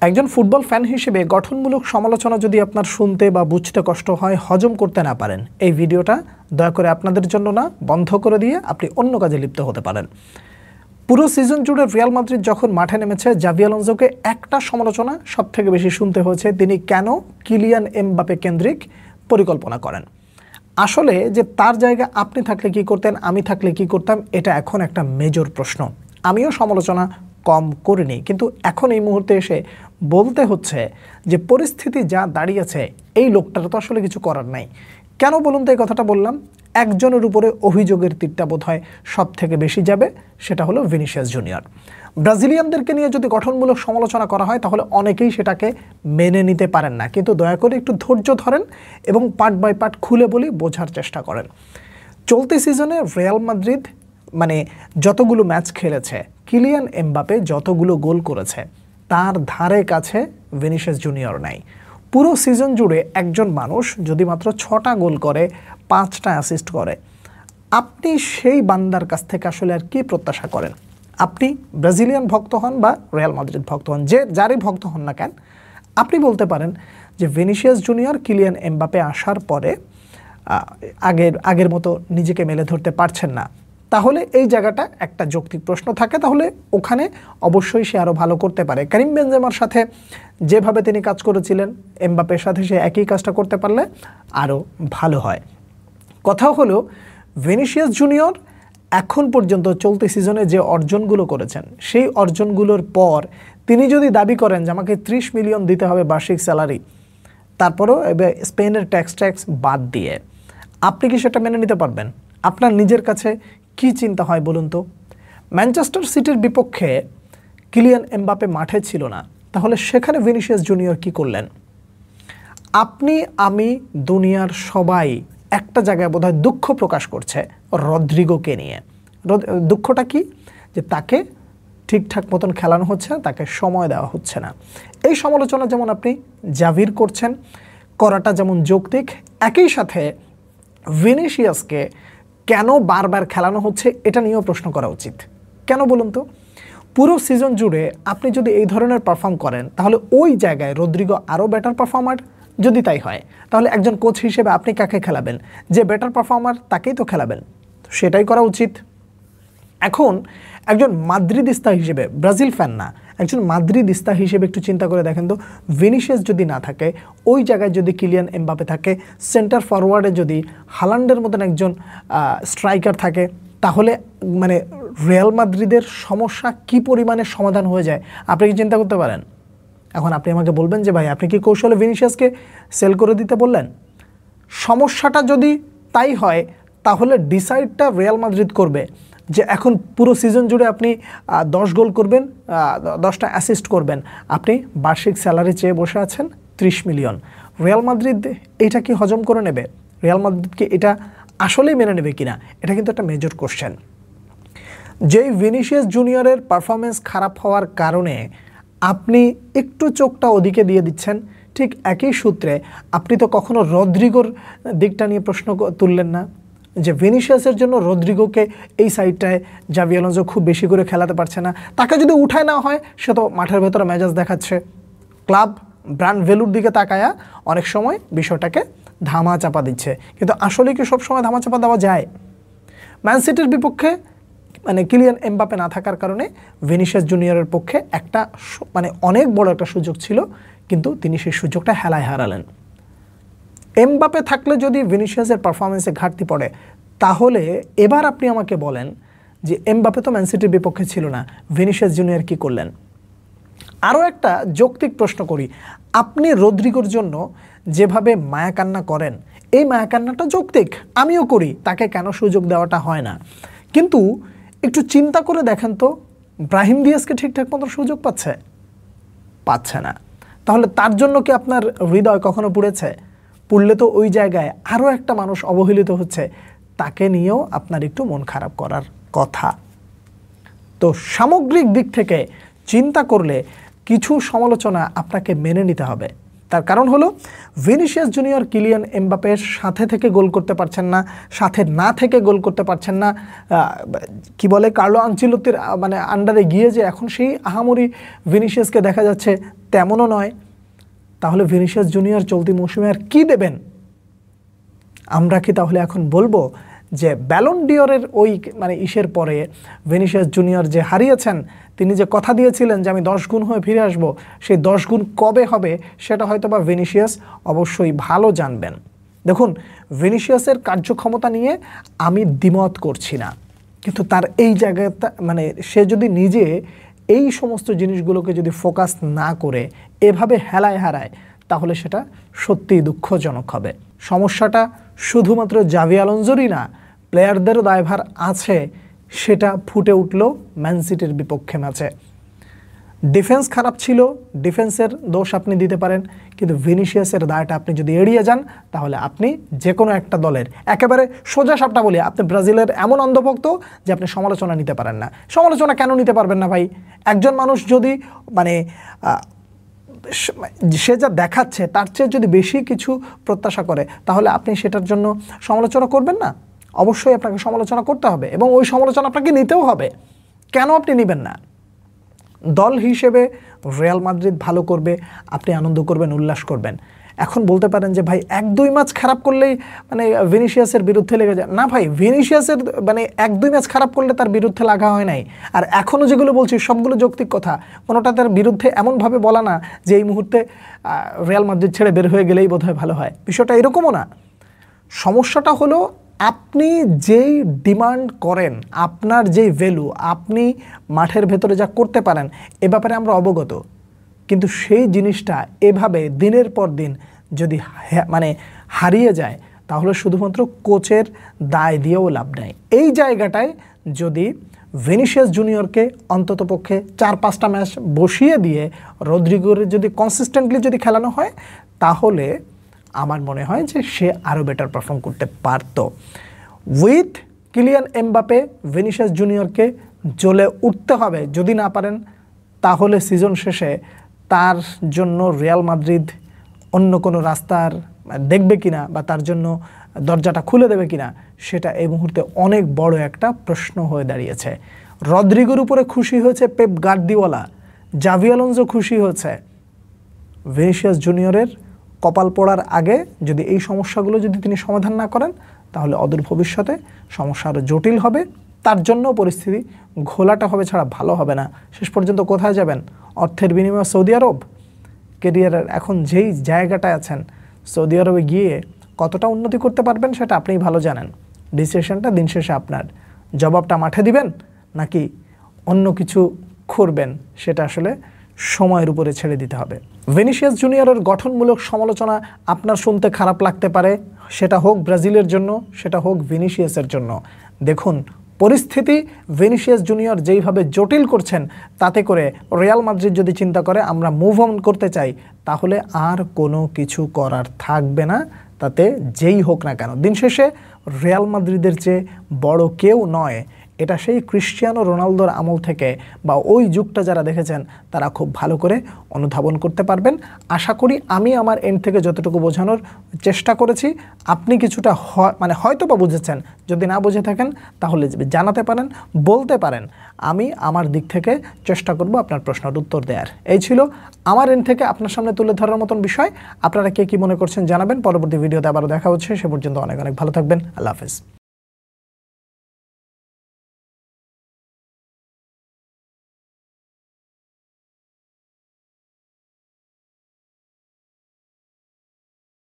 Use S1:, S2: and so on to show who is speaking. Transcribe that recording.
S1: একজন football fan হিসেবে গঠনমূলক সমালোচনা যদি আপনার শুনতে বা বুঝতে কষ্ট হয়, হজম করতে না পারেন, এই ভিডিওটা দয়া করে আপনাদের জন্য না, বন্ধ করে দিয়ে আপনি অন্য কাজে লিপ্ত হতে পারেন। পুরো সিজন জুড়ে রিয়াল মাদ্রিদ যখন মাঠে নেমেছে, জাভি আলোনসোকে একটা সমালোচনা সবথেকে বেশি শুনতে হয়েছে, তিনি কেন কিলিয়ান এমবাপে কেন্দ্রিক পরিকল্পনা করেন। আসলে যে তার জায়গায় আপনি থাকলে কি করতেন, আমি থাকলে কি করতাম, এটা এখন একটা মেজর প্রশ্ন। আমিও সমালোচনা কম করিনি, কিন্তু এখন এই মুহূর্তে এসে বলতে হচ্ছে যে পরিস্থিতি যা দাঁড়িয়েছে, এই লোকটার তো আসলে কিছু করার নাই। কেন বলুন তো এই কথাটা বললাম? একজনের উপরে অভিযোগের তীরটা বোধ হয় সব থেকে বেশি যাবে, সেটা হলো ভিনিসিয়াস জুনিয়র। ব্রাজিলিয়ানদেরকে নিয়ে যদি গঠনমূলক সমালোচনা করা হয় তাহলে অনেকেই সেটাকে মেনে নিতে পারেন না, কিন্তু দয়া করে একটু ধৈর্য ধরেন এবং পার্ট বাই পার্ট খুলে বলি বোঝার চেষ্টা করেন। চলতি সিজনে রিয়াল মাদ্রিদ যতগুলো ম্যাচ খেলেছে, কিলিয়ান এমবাপে যতগুলো গোল করেছে, তার ধারে কাছে ভিনিসিয়াস জুনিয়র নাই। পুরো সিজন জুড়ে একজন মানুষ যদি মাত্র 6টা গোল করে, 5টা অ্যাসিস্ট করে, আপনি সেই বান্দার কাছ থেকে আসলে আর কি প্রত্যাশা করেন? আপনি ব্রাজিলিয়ান ভক্ত হন বা রিয়াল মাদ্রিদ ভক্ত হন, যারই ভক্ত হন না কেন, আপনি বলতে পারেন যে ভিনিসিয়াস জুনিয়র কিলিয়ান এমবাপে আসার পরে আগের মতো নিজেকে মেলে ধরতে পারছেন না। তাহলে এই জায়গাটা একটা যৌক্তিক প্রশ্ন থাকে, তাহলে ওখানে অবশ্যই সে আরও ভালো করতে পারে। কারিম বেনজেমার সাথে যেভাবে তিনি কাজ করেছিলেন, এমবাপের সাথে সে একই কাজটা করতে পারলে আরও ভালো হয়। কথা হলো, ভিনিসিয়াস জুনিয়র এখন পর্যন্ত চলতি সিজনে যে অর্জনগুলো করেছেন, সেই অর্জনগুলোর পর তিনি যদি দাবি করেন যে আমাকে 30 মিলিয়ন দিতে হবে বার্ষিক স্যালারি, তারপরেও স্পেনের ট্যাক্স বাদ দিয়ে, আপনি কি সেটা মেনে নিতে পারবেন? আপনার নিজের কাছে কি চিন্তা হয় বলুন তো? ম্যানচেস্টার সিটির বিপক্ষে কিলিয়ান এমবাপে মাঠে ছিল না, তাহলে সেখানে ভিনিসিয়াস জুনিয়র কি করলেন? আপনি, আমি, দুনিয়ার সবাই একটা জায়গায় বোধহয় দুঃখ প্রকাশ করছে রদ্রিগোকে নিয়ে। দুঃখটা কি? যে তাকে ঠিকঠাক মতন খেলানো হচ্ছে না, তাকে সময় দেওয়া হচ্ছে না। এই সমালোচনা যেমন আপনি জাভির করছেন, করাটা যেমন যৌক্তিক, একই সাথে ভিনিসিয়াসকে কেন বারবার খেলানো হচ্ছে এটা নিয়েও প্রশ্ন করা উচিত। কেন বলুন তো? পুরো সিজন জুড়ে আপনি যদি এই ধরনের পারফর্ম করেন, তাহলে ওই জায়গায় রদ্রিগো আরও বেটার পারফর্মার। যদি তাই হয়, তাহলে একজন কোচ হিসেবে আপনি কাকে খেলাবেন? যে বেটার পারফর্মার তাকেই তো খেলাবেন। সেটাই করা উচিত। এখন একজন মাদ্রিদিস্তা হিসেবে, ব্রাজিল ফ্যান না, একজন মাদ্রিদিস্তা হিসেবে একটু চিন্তা করে দেখেন তো, ভিনিসিয়াস যদি না থাকে, ওই জায়গায় যদি কিলিয়ান এমবাপে থাকে, সেন্টার ফরওয়ার্ডে যদি হালান্ডের মতন একজন স্ট্রাইকার থাকে, তাহলে রিয়াল মাদ্রিদের সমস্যা কি পরিমাণে সমাধান হয়ে যায় আপনি কি চিন্তা করতে পারেন? এখন আপনি আমাকে বলবেন যে ভাই আপনি কি কৌশলে ভিনিসিয়াসকে সেল করে দিতে বললেন? সমস্যাটা যদি তাই হয়, তাহলে ডিসাইডটা রিয়াল মাদ্রিদ করবে যে এখন পুরো সিজন জুড়ে আপনি 10 গোল করবেন, 10টা অ্যাসিস্ট করবেন, আপনি বার্ষিক স্যালারি চেয়ে বসে আছেন 30 মিলিয়ন। রিয়াল মাদ্রিদ এটা কি হজম করে নেবে? রিয়াল মাদ্রিদকে এটা আসলেই মেনে নেবে কিনা, এটা কিন্তু একটা মেজর কোশ্চেন। যেই ভিনিসিয়াস জুনিয়রের পারফরমেন্স খারাপ হওয়ার কারণে আপনি একটু চোখটা ওদিকে দিয়ে দিচ্ছেন, ঠিক একই সূত্রে আপনি তো কখনো রদ্রিগোর দিকটা নিয়ে প্রশ্ন তুললেন না, যে ভিনিসিয়াসের জন্য রদ্রিগোকে এই সাইডটায় জাভি আলোনসো খুব বেশি করে খেলাতে পারছে না, তাকে যদি উঠায় না হয়, সে তো মাঠের ভেতরে মেজাজ দেখাচ্ছে। ক্লাব ব্র্যান্ড ভ্যালুর দিকে তাকায়া অনেক সময় বিষয়টাকে ধামা চাপা দিচ্ছে, কিন্তু আসলে কি সবসময় ধামা চাপা দেওয়া যায়? ম্যান সিটির বিপক্ষে কিলিয়ান এমবাপে না থাকার কারণে ভিনিসিয়াস জুনিয়রের পক্ষে একটা অনেক বড় একটা সুযোগ ছিল, কিন্তু তিনি সেই সুযোগটা হেলায় হারালেন। এমবাপে থাকলে যদি ভিনিসিয়াসের পারফরমেন্সে ঘাটতি পড়ে, তাহলে এবার আপনি আমাকে বলেন যে এমবাপে তো ম্যান সিটির বিপক্ষে ছিল না, ভিনিসিয়াস জুনিয়র কি করলেন? আরও একটা যৌক্তিক প্রশ্ন করি, আপনি রদ্রিগোর জন্য যেভাবে মায়াকান্না করেন, এই মায়াকান্নাটা যৌক্তিক, আমিও করি, তাকে কেন সুযোগ দেওয়াটা হয় না? কিন্তু একটু চিন্তা করে দেখেন তো, ব্রাহিম দিয়াসকে ঠিকঠাক মতো সুযোগ পাচ্ছে না, তাহলে তার জন্য কি আপনার হৃদয় কখনো পুড়েছে? পুড়লে তো ওই জায়গায় আরও একটা মানুষ অবহেলিত হচ্ছে, তাকে নিয়েও আপনার একটু মন খারাপ করার কথা। তো সামগ্রিক দিক থেকে চিন্তা করলে কিছু সমালোচনা আপনাকে মেনে নিতে হবে, তার কারণ হলো ভিনিসিয়াস জুনিয়র কিলিয়ান এমবাপ্পের সাথে থেকে গোল করতে পারছেন না, সাথে না থেকে গোল করতে পারছেন না। কি বলে, কার্লো আনচেলত্তির মানে আন্ডারে গিয়ে যে এখন সেই আহামরি ভিনিসিয়াসকে দেখা যাচ্ছে, তেমনও নয়। তাহলে ভিনিসিয়াস জুনিয়র চলতি মৌসুমে আর কী দেবেন? আমরা কি তাহলে এখন বলবো যে ব্যালন ডিওরের ওই মানে ইসের পরে ভিনিসিয়াস জুনিয়র যে হারিয়েছেন, তিনি যে কথা দিয়েছিলেন যে আমি 10 গুণ হয়ে ফিরে আসব, সেই 10 গুণ কবে হবে সেটা হয়তো বা ভিনিসিয়াস অবশ্যই ভালো জানবেন। দেখুন, ভিনিসিয়াসের কার্যক্ষমতা নিয়ে আমি দ্বিমত করছি না, কিন্তু তার এই জায়গাটা মানে সে যদি নিজে এই সমস্ত জিনিসগুলোকে যদি ফোকাস না করে এভাবে হেলায় হারায়, তাহলে সেটা সত্যিই দুঃখজনক হবে। সমস্যাটা শুধুমাত্র জাভি আলোনসোরই না, প্লেয়ারদেরও দায়ভার আছে, সেটা ফুটে উঠল ম্যান সিটির বিপক্ষে ম্যাচে। ডিফেন্স খারাপ ছিল, ডিফেন্সের দোষ আপনি দিতে পারেন, কিন্তু ভিনিসিয়াসের দায়টা আপনি যদি এড়িয়ে যান, তাহলে আপনি যে কোনো একটা দলের একেবারে সোজা সাপটা বলি, আপনি ব্রাজিলের এমন অন্ধভক্ত যে আপনি সমালোচনা নিতে পারেন না। সমালোচনা কেন নিতে পারবেন না ভাই? একজন মানুষ যদি মানে সে যা দেখাচ্ছে তার চেয়ে যদি বেশি কিছু প্রত্যাশা করে, তাহলে আপনি সেটার জন্য সমালোচনা করবেন না? অবশ্যই আপনাকে সমালোচনা করতে হবে, এবং ওই সমালোচনা আপনাকে নিতেও হবে। কেন আপনি নেবেন না? দল হিসেবে রিয়াল মাদ্রিদ ভালো করবে, আপনি আনন্দ করবেন, উল্লাস করবেন। এখন বলতে পারেন যে ভাই 1-2 ম্যাচ খারাপ করলেই মানে ভিনিসিয়াসের বিরুদ্ধে লেগে যায় না। ভাই, ভিনিসিয়াসের মানে 1-2 ম্যাচ খারাপ করলে তার বিরুদ্ধে লাগা হয় নাই। আর এখনও যেগুলো বলছি সবগুলো যৌক্তিক কথা, কোনোটা তার বিরুদ্ধে এমনভাবে বলা না যে এই মুহূর্তে রিয়াল মাদ্রিদ ছেড়ে বের হয়ে গেলেই বোধহয় ভালো হয়। বিষয়টা এরকমও না। সমস্যাটা হলো আপনি যেই ডিমান্ড করেন, আপনার যেই ভ্যালু, আপনি মাঠের ভেতরে যা করতে পারেন এ ব্যাপারে আমরা অবগত, কিন্তু সেই জিনিসটা এভাবে দিনের পর দিন যদি মানে হারিয়ে যায়, তাহলে শুধুমাত্র কোচের দায় দিয়েও লাভ নেই। এই জায়গাটায় যদি ভিনিসিয়াস জুনিয়রকে অন্ততপক্ষে 4-5টা ম্যাচ বসিয়ে দিয়ে রদ্রিগোর যদি কনসিস্টেন্টলি যদি খেলানো হয়, তাহলে আমার মনে হয় যে সে আরও বেটার পারফর্ম করতে পারত। উইথ কিলিয়ান এমবাপ্পে ভিনিসিয়াস জুনিয়রকে জ্বলে উঠতে হবে। যদি না পারেন, তাহলে সিজন শেষে তার জন্য রিয়াল মাদ্রিদ অন্য কোনো রাস্তার দেখবে কিনা বা তার জন্য দরজাটা খুলে দেবে কিনা, সেটা এই মুহূর্তে অনেক বড় একটা প্রশ্ন হয়ে দাঁড়িয়েছে। রদ্রিগোর উপরে খুশি হয়েছে পেপ গার্দিওলা, জাভি আলোনসো খুশি হয়েছে। ভিনিসিয়াস জুনিয়রের কপাল পড়ার আগে যদি এই সমস্যাগুলো যদি তিনি সমাধান না করেন, তাহলে অদূর ভবিষ্যতে সমস্যা আরও জটিল হবে। তার জন্য পরিস্থিতি ঘোলাটা হবে ছাড়া ভালো হবে না। শেষ পর্যন্ত কোথায় যাবেন? অর্থের বিনিময়ে সৌদি আরব। কেরিয়ারের এখন যেই জায়গাটায় আছেন, সৌদি আরবে গিয়ে কতটা উন্নতি করতে পারবেন সেটা আপনিই ভালো জানেন। ডিসিশনটা দিন শেষে আপনার। জবাবটা মাঠে দিবেন নাকি অন্য কিছু করবেন, সেটা আসলে সময়ের উপরে ছেড়ে দিতে হবে। ভিনিসিয়াস জুনিয়রের গঠনমূলক সমালোচনা আপনার শুনতে খারাপ লাগতে পারে, সেটা হোক ব্রাজিলের জন্য, সেটা হোক ভিনিসিয়াসের জন্য। দেখুন, পরিস্থিতি ভিনিসিয়াস জুনিয়র যেইভাবে জটিল করছেন, তাতে করে রিয়াল মাদ্রিদ যদি চিন্তা করে আমরা মুভ অন করতে চাই, তাহলে আর কোনো কিছু করার থাকবে না, তাতে যেই হোক না কেন। দিন শেষে রিয়াল মাদ্রিদের চেয়ে বড় কেউ নয়। এটা সেই ক্রিশ্চিয়ানো রোনালদোর আমল থেকে বা ওই যুগটা যারা দেখেছেন তারা খুব ভালো করে অনুধাবন করতে পারবেন। আশা করি আমি আমার এন্ড থেকে যতটুকু বোঝানোর চেষ্টা করেছি, আপনি কিছুটা মানে হয়তো বা বুঝেছেন। যদি না বুঝে থাকেন তাহলে জানাতে পারেন, বলতে পারেন। আমি আমার দিক থেকে চেষ্টা করব আপনার প্রশ্নের উত্তর দেওয়ার। এই ছিল আমার এন্ড থেকে আপনার সামনে তুলে ধরার মতন বিষয়। আপনারা কে কী মনে করছেন জানাবেন। পরবর্তী ভিডিওতে আবারও দেখা হচ্ছে। সে পর্যন্ত অনেক অনেক ভালো থাকবেন। আল্লাহ হাফেজ।